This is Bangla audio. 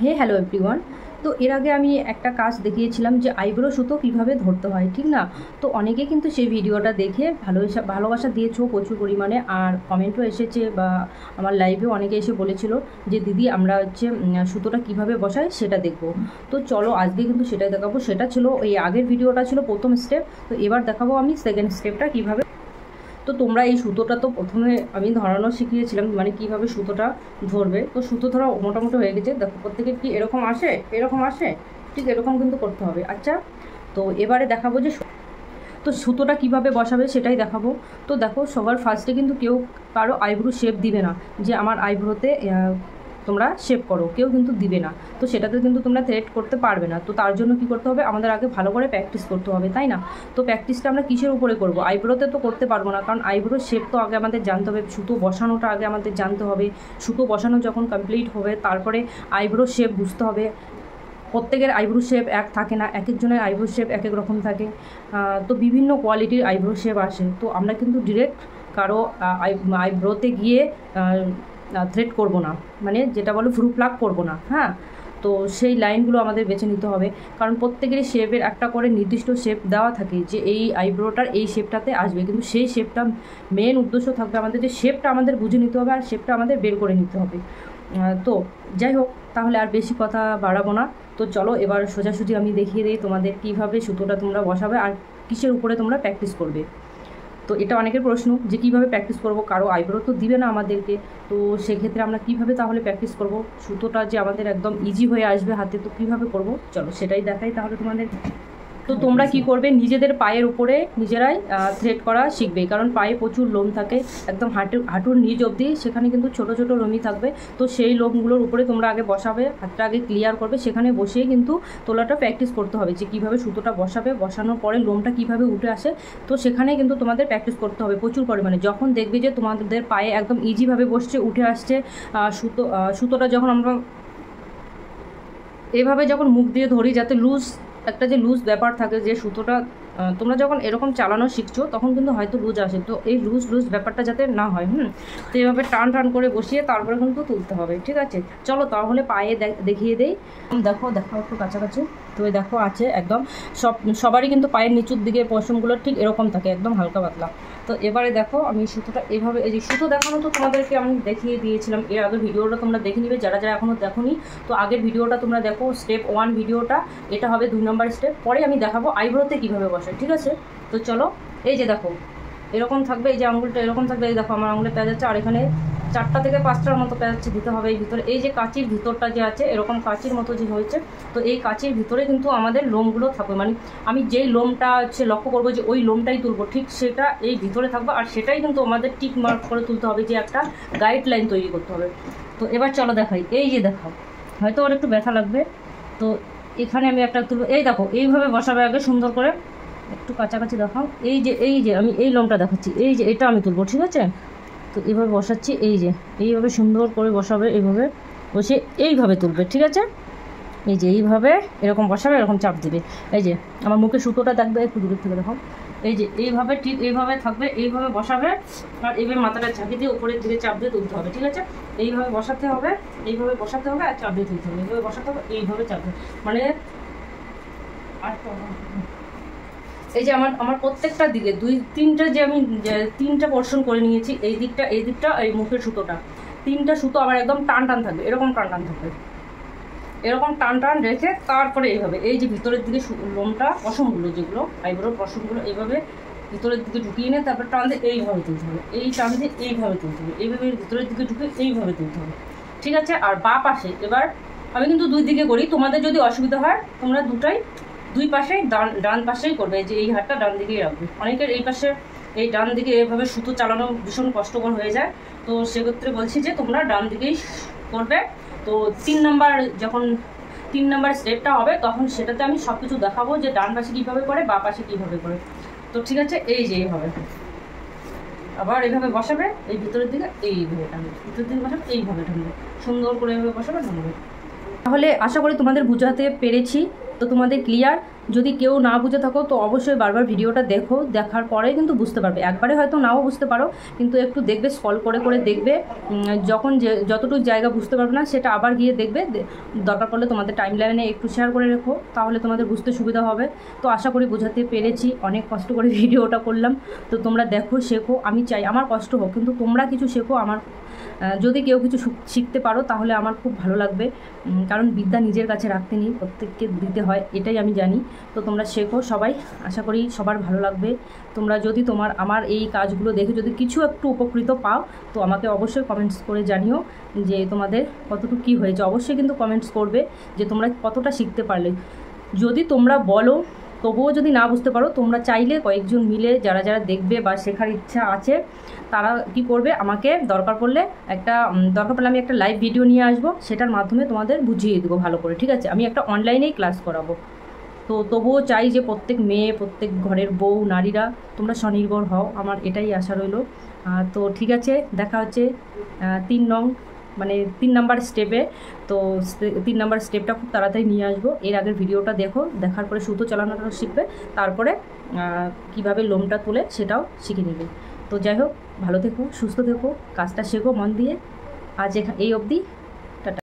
হে হ্যালো এভরিওয়ান। তো এর আগে আমি একটা কাজ দেখিয়েছিলাম যে আইব্রো সুতো কীভাবে ধরতে হয়, ঠিক না? তো অনেকে কিন্তু সেই ভিডিওটা দেখে ভালোবাসা দিয়েছো প্রচুর পরিমাণে, আর কমেন্টও এসেছে বা আমার লাইভেও অনেকে এসে বলেছিল যে দিদি আমরা হচ্ছে সুতোটা কীভাবে বসাই সেটা দেখবো। তো চলো আজকে কিন্তু সেটাই দেখাবো। সেটা ছিল এই আগের ভিডিওটা ছিল প্রথম স্টেপ, তো এবার দেখাবো আমি সেকেন্ড স্টেপটা কীভাবে। তো তোমরা এই সুতোটা তো প্রথমে আমি ধরানো শিখিয়েছিলাম, মানে কিভাবে সুতোটা ধরবে। তো সুতো ধরা মোটামুটি হয়ে গেছে, দেখো প্রত্যেকের কি এরকম আসে, এরকম আসে, ঠিক এরকম কিন্তু করতে হবে। আচ্ছা, তো এবারে দেখাবো যে তো সুতোটা কিভাবে বসাবে সেটাই দেখাবো। তো দেখো সবার ফার্স্টে কিন্তু কেউ কারো আইব্রো শেপ দিবে না, যে আমার আইব্রোতে তোমরা শেপ করো, কেউ কিন্তু দিবে না। তো সেটাতে কিন্তু তোমরা থ্রেড করতে পারবে না। তো তার জন্য কি করতে হবে, আমাদের আগে ভালো করে প্র্যাকটিস করতে হবে, তাই না? তো প্র্যাকটিসটা আমরা কিসের উপরে করব? আইব্রোতে তো করতে পারবো না, কারণ আইব্রোর শেপ তো আগে আমাদের জানতে হবে, সুতো বসানোটা আগে আমাদের জানতে হবে। সুতো বসানো যখন কমপ্লিট হবে তারপরে আইব্রো শেপ বুঝতে হবে। প্রত্যেকের আইব্রো শেপ এক থাকে না, এক একজনের আইব্রো শেপ এক এক রকম থাকে। তো বিভিন্ন কোয়ালিটির আইব্রো শেপ আসে। তো আমরা কিন্তু ডিরেক্ট কারো আইব্রোতে গিয়ে থ্রেড করব না, মানে যেটা বলো ভ্রু প্লাগ করবো না। হ্যাঁ, তো সেই লাইনগুলো আমাদের বেছে নিতে হবে, কারণ প্রত্যেকেরই শেপের একটা করে নির্দিষ্ট শেপ দেওয়া থাকে যে এই আইব্রোটার এই শেপটাতে আসবে, কিন্তু সেই শেপটা মেন উদ্দেশ্য থাকবে আমাদের যে শেপটা আমাদের বুঝে নিতে হবে আর শেপটা আমাদের বের করে নিতে হবে। তো যাই হোক, তাহলে আর বেশি কথা বাড়াবো না। তো চলো এবার সোজাসুজি আমি দেখিয়ে দিই তোমাদের কীভাবে সুতোটা তোমরা বসাবে আর কিসের উপরে তোমরা প্র্যাকটিস করবে। তো এটা অনেকের প্রশ্ন যে কীভাবে প্র্যাকটিস করব, কারো আইব্রো তো দিবে না আমাদেরকে। তো সেক্ষেত্রে আমরা কীভাবে তাহলে প্র্যাকটিস করব, সুতোটা যে আমাদের একদম ইজি হয়ে আসবে হাতে, তো কীভাবে করব চলো সেটাই দেখাই তাহলে তোমাদের। তো তোমরা কি করবে, নিজেদের পায়ের উপরে নিজেরাই থ্রেড করা শিখবে, কারণ পায়ে প্রচুর লোম থাকে, একদম হাঁটুর নিচ অবধি সেখানে কিন্তু ছোট ছোট লোমই থাকবে। তো সেই লোমগুলোর উপরে তোমরা আগে বসাবে, হাতটা আগে ক্লিয়ার করবে, সেখানে বসিয়ে কিন্তু তোলাটা প্র্যাকটিস করতে হবে যে কীভাবে সুতোটা বসাবে, বসানোর পরে লোমটা কীভাবে উঠে আসে। তো সেখানে কিন্তু তোমাদের প্র্যাকটিস করতে হবে প্রচুর পরিমাণে। যখন দেখবে যে তোমাদের পায়ে একদম ইজিভাবে বসছে, উঠে আসছে সুতোটা, যখন আমরা এভাবে যখন মুখ দিয়ে ধরি, যাতে একটা যে লুজ ব্যাপার থাকে, যে সুতোটা তোমরা যখন এরকম চালানো শিখছো তখন কিন্তু হয়তো লুজ আসে, তো এই লুজ ব্যাপারটা যাতে না হয়। তো এইভাবে টান করে বসিয়ে তারপরে কিন্তু তুলতে হবে, ঠিক আছে? চলো তাহলে পায়ে দেখিয়ে দেই। দেখো একটু কাছাকাছি। তো দেখো আছে একদম সবারই কিন্তু পায়ের নিচুর দিকে পশমগুলো ঠিক এরকম থাকে, একদম হালকা পাতলা। তো এবারে দেখো আমি সুতোটা এভাবে, এই যে সুতো দেখানো তো তোমাদেরকে আমি দেখিয়ে দিয়েছিলাম, এর আগের ভিডিওটা তোমরা দেখে নিবে যারা এখনও দেখোনি। তো আগের ভিডিওটা তোমরা দেখো, স্টেপ 1 ভিডিওটা, এটা হবে 2 নম্বর স্টেপ। পরে আমি দেখাবো আইব্রোতে কীভাবে বসে, ঠিক আছে? তো চলো, এই যে দেখো এরকম থাকবে, এই যে আঙুলটা এরকম থাকবে, এই দেখো আমার আঙুলে প্যাঁচ আছে, আর এখানে 4টা থেকে 5টার মতো প্যাঁচ দিতে হবে এই ভিতরে। এই যে কাঁচির ভিতরটা যে আছে, এরকম কাঁচির মতো যে হয়েছে, তো এই কাঁচির ভিতরে কিন্তু আমাদের লোমগুলো থাকবে, মানে আমি যেই লোমটা হচ্ছে লক্ষ্য করবো যে ওই লোমটাই তুলবো, ঠিক সেটা এই ভিতরে থাকবে, আর সেটাই কিন্তু আমাদের টিক মার্ক করে তুলতে হবে, যে একটা গাইডলাইন তৈরি করতে হবে। তো এবার চলো দেখাই, এই যে দেখো হয়তো ওর একটু ব্যথা লাগবে, তো এখানে আমি একটা তুলবো, এই দেখো এইভাবে বসাবে আগে সুন্দর করে, একটু কাছাকাছি দেখাও। এই যে আমি এই লোমটা দেখাচ্ছি, এই যে এটা আমি তুলবো, ঠিক আছে? তো এইভাবে বসাচ্ছি, এই যে এইভাবে সুন্দর করে বসাবে, এইভাবে বসে এইভাবে তুলবে, ঠিক আছে? এই যে এইভাবে এরকম বসাবে, এরকম চাপ দিবে। এই যে আমার মুখে সুতোটা দেখবে, একটু দূরের থেকে দেখো, এই যে এইভাবে ঠিক এইভাবে থাকবে, এইভাবে বসাবে, আর এইভাবে মাথাটা ঝাঁকি দিয়ে উপরের দিকে চাপ দিয়ে তুলতে হবে, ঠিক আছে? এইভাবে বসাতে হবে, এইভাবে বসাতে হবে, আর চাপ দিয়ে তুলতে হবে, এইভাবে বসাতে হবে, এইভাবে চাপ দিয়ে, মানে এই যে আমার প্রত্যেকটা দিকে 2-3টা যে আমি 3টা পোর্শন করে নিয়েছি, এই দিকটা এই মুখের সুতোটা, 3টা সুতো আবার একদম টান থাকবে, এরকম টান থাকবে, এরকম টান রেখে তারপরে এইভাবে এই যে ভিতরের দিকে লোমটা, পশমগুলো যেগুলো আইব্রোর পশমগুলো, এইভাবে ভিতরের দিকে ঢুকিয়ে নিয়ে তারপর টান দিয়ে এইভাবে তুলতে হবে, এই টান দিয়ে এইভাবে তুলতে হবে, এইভাবে ভিতরের দিকে ঢুকে এইভাবে তুলতে হবে, ঠিক আছে? আর বাঁ পাশে এবার আমি কিন্তু 2 দিকে করি, তোমাদের যদি অসুবিধা হয় তোমরা দুই পাশেই ডান পাশেই করবে, যে এই হাতটা ডান দিকেই রাখবে। অনেকের এই পাশে এই ডান দিকে এভাবে সুতো চালানো ভীষণ কষ্টকর হয়ে যায়, তো সেক্ষেত্রে বলছি যে তোমরা ডান দিকেই করবে। তো 3 নাম্বার স্টেপটা হবে, তখন সেটাতে আমি সব কিছু দেখাবো যে ডান পাশে কীভাবে করে, বাঁ পাশে কীভাবে করে। তো ঠিক আছে, এই যে এইভাবে আবার এইভাবে বসাবে, এই ভিতরের দিকে এইভাবে টানবে, ভিতরের দিকে বসাবে, এইভাবে টানবে, সুন্দর করে এইভাবে বসাবে, টানবে। তাহলে আশা করি তোমাদের বুঝাতে পেরেছি তো তোমাদের ক্লিয়ার? যদি কেউ না বুঝে থাকো তো অবশ্যই বারবার ভিডিওটা দেখো, দেখার পরে কিন্তু বুঝতে পারবে। একবারে হয়তো নাও বুঝতে পারো, কিন্তু একটু দেখবে, স্ক্রল করে করে দেখবে, যখন যে যতটুকু জায়গা বুঝতে পারবে না সেটা আবার গিয়ে দেখবে। দরকার পড়লে তোমাদের টাইম লাইনে একটু শেয়ার করে রেখো, তাহলে তোমাদের বুঝতে সুবিধা হবে। তো আশা করি বোঝাতে পেরেছি, অনেক কষ্ট করে ভিডিওটা করলাম। তো তোমরা দেখো, শেখো, আমি চাই আমার কষ্ট হোক, কিন্তু তোমরা কিছু শেখো। আমার যদি কেউ কিছু শিখতে পারো তাহলে আমার খুব ভালো লাগবে, কারণ বিদ্যা নিজের কাছে রাখতে নেই, প্রত্যেককে দিতে হয়, এটাই আমি জানি। তো তোমরা শেখো সবাই, আশা করি সবার ভালো লাগবে। তোমরা যদি আমার এই কাজগুলো দেখে যদি কিছু একটু উপকৃত পাও, তো আমাকে অবশ্যই কমেন্টস করে জানিও যে তোমাদের কতটুকু কী হয়েছে। অবশ্যই কিন্তু কমেন্টস করবে যে তোমরা কতটা শিখতে পারলে। যদি তোমরা বলো তবুও যদি না বুঝতে পারো, তোমরা চাইলে কয়েকজন মিলে যারা যারা দেখবে বা শেখার ইচ্ছা আছে তারা কি করবে, আমাকে দরকার পড়লে আমি একটা লাইভ ভিডিও নিয়ে আসবো, সেটার মাধ্যমে তোমাদের বুঝিয়ে দেবো ভালো করে, ঠিক আছে? আমি একটা অনলাইনেই ক্লাস করাবো। তো তবুও চাই যে প্রত্যেক মেয়ে, প্রত্যেক ঘরের বউ, নারীরা তোমরা স্বনির্ভর হও, আমার এটাই আশা রইল। তো ঠিক আছে, দেখা হচ্ছে 3 নাম্বার স্টেপে। তো 3 নাম্বার স্টেপটা খুব তাড়াতাড়ি নিয়ে আসবো। এর আগের ভিডিওটা দেখো, দেখার পরে সুতো চালানোটা শিখবে, তারপরে কিভাবে লোমটা তুলে সেটাও শিখে নেবে। তো যাই হোক, ভালো থেকো, সুস্থ থেকো, কাজটা শেখো মন দিয়ে। আজ এই অবধি।